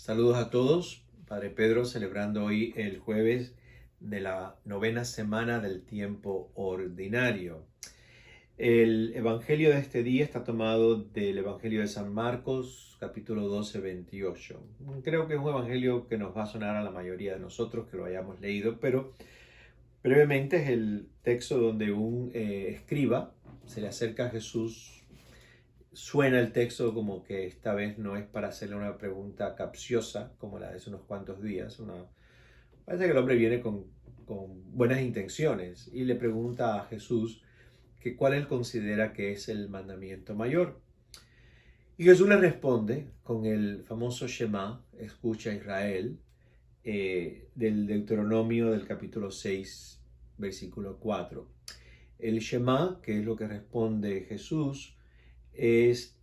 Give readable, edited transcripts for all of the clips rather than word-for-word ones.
Saludos a todos. Padre Pedro celebrando hoy el jueves de la novena semana del tiempo ordinario. El evangelio de este día está tomado del evangelio de San Marcos, capítulo 12, 28. Creo que es un evangelio que nos va a sonar a la mayoría de nosotros que lo hayamos leído, pero brevemente es el texto donde un escriba se le acerca a Jesús. Suena el texto como que esta vez no es para hacerle una pregunta capciosa como la de hace unos cuantos días. Parece que el hombre viene con buenas intenciones y le pregunta a Jesús que cuál él considera que es el mandamiento mayor. Y Jesús le responde con el famoso Shema, escucha Israel, del Deuteronomio del capítulo 6, versículo 4. El Shema, que es lo que responde Jesús, es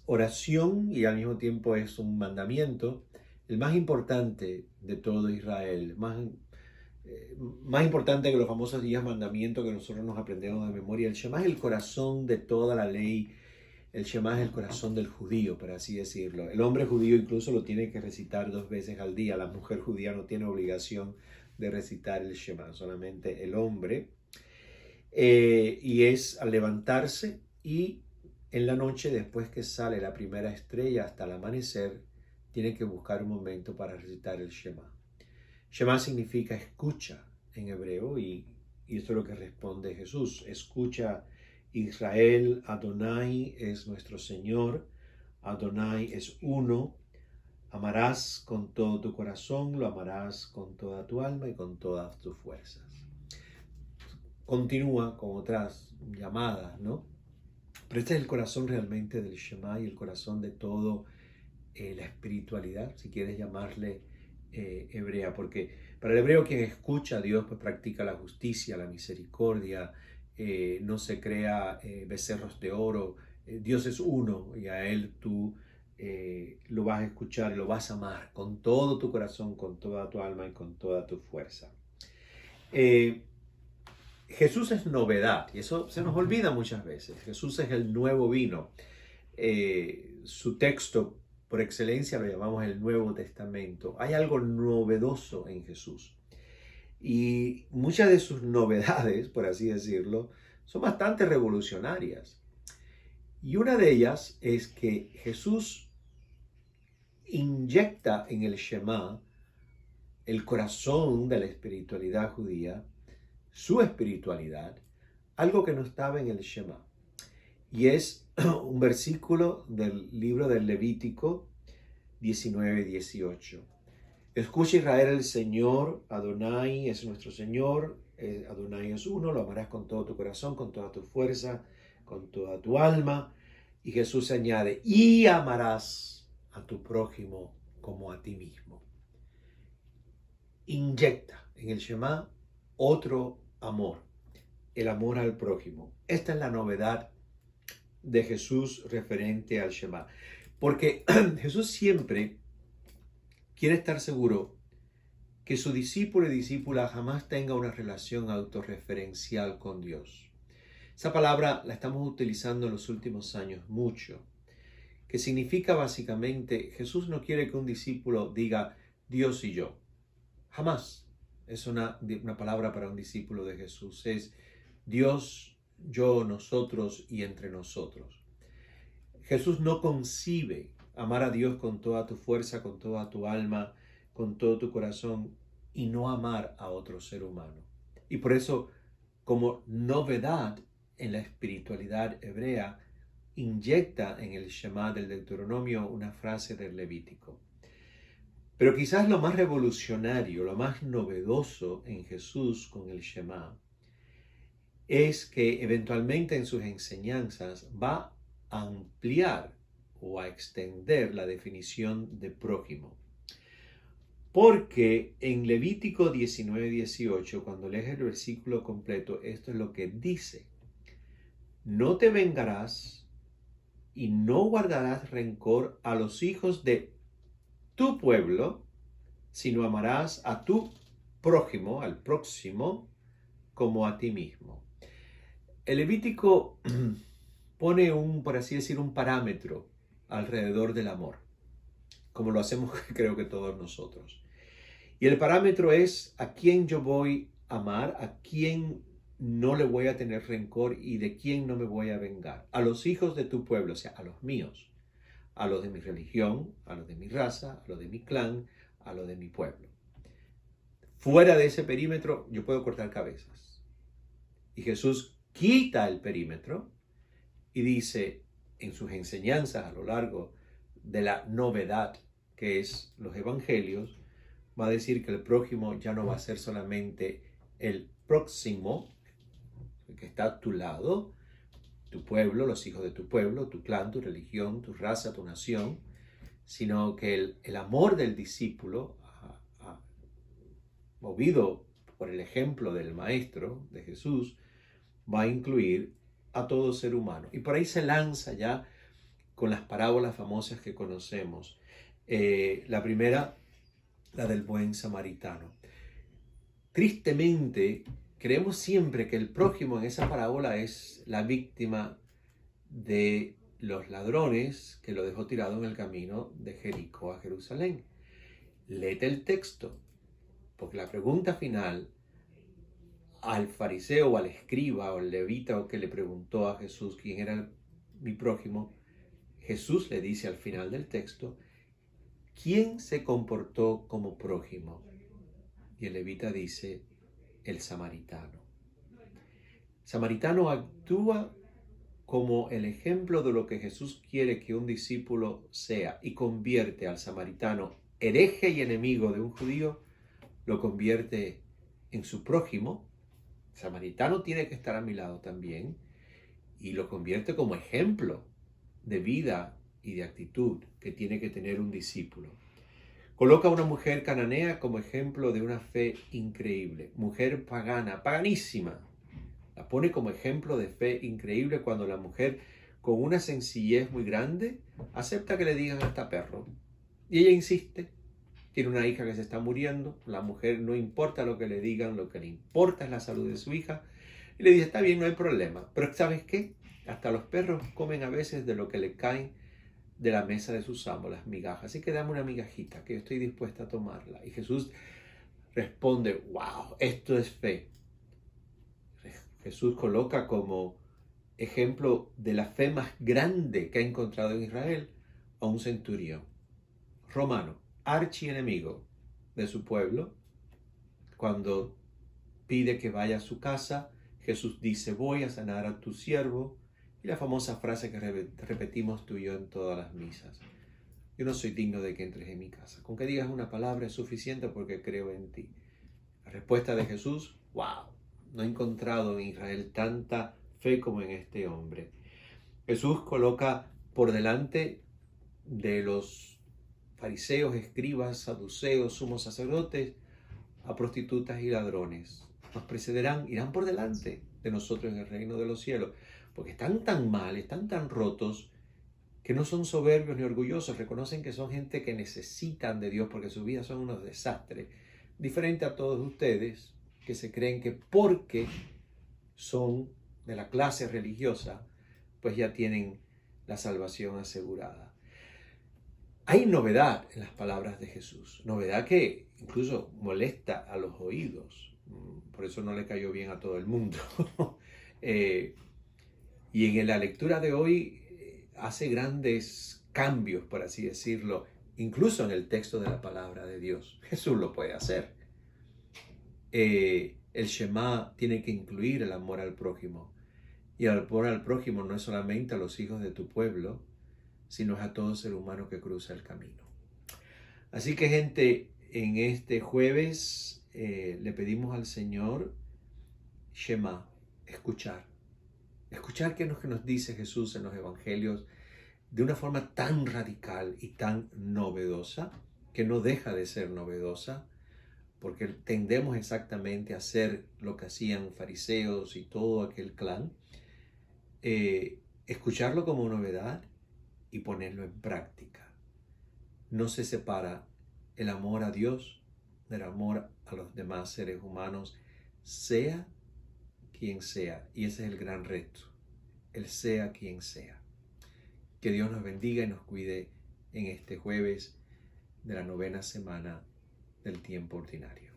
oración y al mismo tiempo es un mandamiento, el más importante de todo Israel, más importante que los famosos 10 mandamientos que nosotros nos aprendemos de memoria. El Shema es el corazón de toda la ley, el Shema es el corazón del judío, por así decirlo. El hombre judío incluso lo tiene que recitar 2 veces al día, la mujer judía no tiene obligación de recitar el Shema, solamente el hombre. Y es al levantarse y en la noche, después que sale la primera estrella hasta el amanecer, tiene que buscar un momento para recitar el Shema. Shema significa escucha en hebreo y esto es lo que responde Jesús. Escucha Israel, Adonai es nuestro Señor, Adonai es uno. Amarás con todo tu corazón, lo amarás con toda tu alma y con todas tus fuerzas. Continúa con otras llamadas, ¿no? Pero este es el corazón realmente del Shema y el corazón de todo la espiritualidad, si quieres llamarle hebrea, porque para el hebreo quien escucha a Dios pues practica la justicia, la misericordia, no se crea becerros de oro, Dios es uno y a Él tú lo vas a escuchar y lo vas a amar con todo tu corazón, con toda tu alma y con toda tu fuerza. Jesús es novedad y eso se nos olvida muchas veces. Jesús es el nuevo vino. Su texto por excelencia lo llamamos el Nuevo Testamento. Hay algo novedoso en Jesús. Y muchas de sus novedades, por así decirlo, son bastante revolucionarias. Y una de ellas es que Jesús inyecta en el Shema el corazón de la espiritualidad judía, su espiritualidad, algo que no estaba en el Shema. Y es un versículo del libro del Levítico 19:18. Escucha Israel, el Señor, Adonai es nuestro Señor, Adonai es uno, lo amarás con todo tu corazón, con toda tu fuerza, con toda tu alma. Y Jesús añade, y amarás a tu prójimo como a ti mismo. Inyecta en el Shema otro amor, el amor al prójimo. Esta es la novedad de Jesús referente al Shema. Porque Jesús siempre quiere estar seguro que su discípulo y discípula jamás tenga una relación autorreferencial con Dios. Esa palabra la estamos utilizando en los últimos años mucho, que significa básicamente, Jesús no quiere que un discípulo diga Dios y yo. Jamás es una palabra para un discípulo de Jesús. Es Dios, yo, nosotros y entre nosotros. Jesús no concibe amar a Dios con toda tu fuerza, con toda tu alma, con todo tu corazón y no amar a otro ser humano. Y por eso, como novedad en la espiritualidad hebrea, inyecta en el Shema del Deuteronomio una frase del Levítico. Pero quizás lo más revolucionario, lo más novedoso en Jesús con el Shema es que eventualmente en sus enseñanzas va a ampliar o a extender la definición de prójimo. Porque en Levítico 19:18, cuando lees el versículo completo, esto es lo que dice. No te vengarás y no guardarás rencor a los hijos de tu pueblo, sino amarás a tu prójimo, al próximo, como a ti mismo. El Levítico pone por así decir, un parámetro alrededor del amor. como lo hacemos creo que todos nosotros. Y el parámetro es a quién yo voy a amar, a quién no le voy a tener rencor y de quién no me voy a vengar. A los hijos de tu pueblo, o sea, a los míos, a los de mi religión, a los de mi raza, a los de mi clan, a los de mi pueblo. Fuera de ese perímetro yo puedo cortar cabezas. Y Jesús quita el perímetro y dice en sus enseñanzas a lo largo de la novedad que es los evangelios, va a decir que el prójimo ya no va a ser solamente el próximo, el que está a tu lado, tu pueblo, los hijos de tu pueblo, tu clan, tu religión, tu raza, tu nación, sino que el amor del discípulo, movido por el ejemplo del Maestro, de Jesús, va a incluir a todo ser humano. Y por ahí se lanza ya con las parábolas famosas que conocemos. La primera, la del buen samaritano. Tristemente, creemos siempre que el prójimo en esa parábola es la víctima de los ladrones que lo dejó tirado en el camino de Jericó a Jerusalén. Léete el texto, porque la pregunta final al fariseo o al escriba o al levita o que le preguntó a Jesús quién era mi prójimo, Jesús le dice al final del texto, ¿quién se comportó como prójimo? Y el levita dice, el samaritano. Samaritano actúa como el ejemplo de lo que Jesús quiere que un discípulo sea y convierte al samaritano, hereje y enemigo de un judío, lo convierte en su prójimo. El samaritano tiene que estar a mi lado también y lo convierte como ejemplo de vida y de actitud que tiene que tener un discípulo. Coloca a una mujer cananea como ejemplo de una fe increíble, mujer pagana, paganísima. La pone como ejemplo de fe increíble cuando la mujer, con una sencillez muy grande, acepta que le digan hasta perro. Y ella insiste, tiene una hija que se está muriendo, la mujer no importa lo que le digan, lo que le importa es la salud de su hija, y le dice, está bien, no hay problema, pero ¿sabes qué? Hasta los perros comen a veces de lo que le caen de la mesa de sus amos, las migajas, así que dame una migajita, que yo estoy dispuesta a tomarla. Y Jesús responde, wow, esto es fe. Jesús coloca como ejemplo de la fe más grande que ha encontrado en Israel a un centurión romano, archienemigo de su pueblo. Cuando pide que vaya a su casa, Jesús dice, voy a sanar a tu siervo. Y la famosa frase que repetimos tú y yo en todas las misas. Yo no soy digno de que entres en mi casa. Con que digas una palabra es suficiente porque creo en ti. La respuesta de Jesús, wow, no he encontrado en Israel tanta fe como en este hombre. Jesús coloca por delante de los fariseos, escribas, saduceos, sumos sacerdotes, a prostitutas y ladrones. Nos precederán, irán por delante de nosotros en el reino de los cielos, porque están tan mal, están tan rotos, que no son soberbios ni orgullosos, reconocen que son gente que necesitan de Dios porque sus vidas son unos desastres. Diferente a todos ustedes que se creen que porque son de la clase religiosa, pues ya tienen la salvación asegurada. Hay novedad en las palabras de Jesús, novedad que incluso molesta a los oídos, por eso no le cayó bien a todo el mundo. Y en la lectura de hoy hace grandes cambios, por así decirlo, incluso en el texto de la palabra de Dios. Jesús lo puede hacer. El Shema tiene que incluir el amor al prójimo. Y el amor al prójimo no es solamente a los hijos de tu pueblo, sino a todo ser humano que cruza el camino. Así que, gente, en este jueves le pedimos al Señor Shema, escuchar. Escuchar qué es lo que nos dice Jesús en los evangelios de una forma tan radical y tan novedosa, que no deja de ser novedosa, porque tendemos exactamente a hacer lo que hacían fariseos y todo aquel clan, escucharlo como novedad y ponerlo en práctica. No se separa el amor a Dios del amor a los demás seres humanos, sea quien sea, y ese es el gran reto, el sea quien sea. Que Dios nos bendiga y nos cuide en este jueves de la novena semana del tiempo ordinario.